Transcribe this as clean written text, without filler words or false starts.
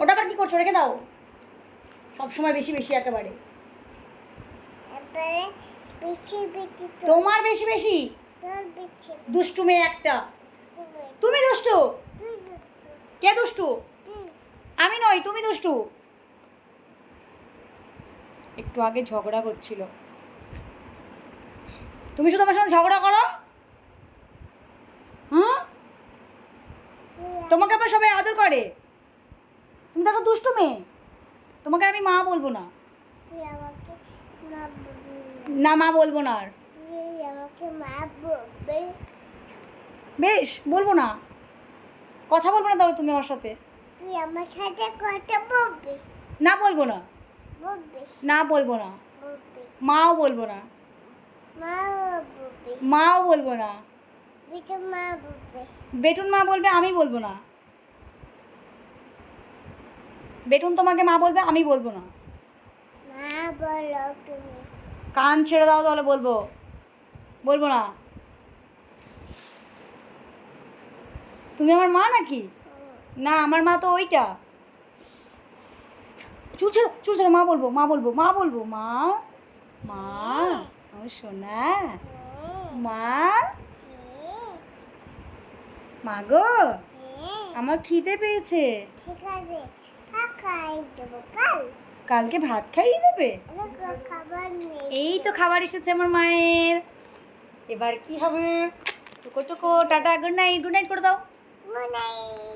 ওটা আবার কি করছো? রেখে দাও। সব সময় বেশি বেশি একেবারে। তোমার বেশি বেশি। দুষ্টু মেয়ে একটা। তুমি দুষ্টু। কে দুষ্টু? আমি নই, তুমি দুষ্টু। একটু আগে ঝগড়া করছিল। তুমি শুধু আমার সঙ্গে ঝগড়া করো। হুম, তোমাকে আবার সবাই আদর করে। তুমি তো একটা দুষ্টু মেয়ে। তোমাকে আমি মা বলবো না। না, মা বলবো না আর। বেশ, বলবো না। কথা বলবো না তাহলে তুমি আমার সাথে। না, বলবো না। না, বলবো না। মাও বলবো না। মাও বলবো না। বেটুন মা বলবে, আমি বলবো না। বেটুন তোমাকে মা বলবে, আমি বলবো না। কান ছেড়ে দাও তাহলে বলবো। বলবো না। তুমি আমার মা নাকি? না, আমার মা তো ওইটা। চুল ছেড়ো, চুল ছেড়ো। মা বলবো, মা বলবো, মা বলবো। মা, মা, আমার সোনা মা। মা গো, আমার খিদে পেয়েছে। কালকে ভাত খাইয়ে দেবে? এই তো খাবার এসেছে আমার মায়ের। এবার কি হবে? টুকো টুকো টাটা, গুড নাইট। গুড নাইট করে দাও।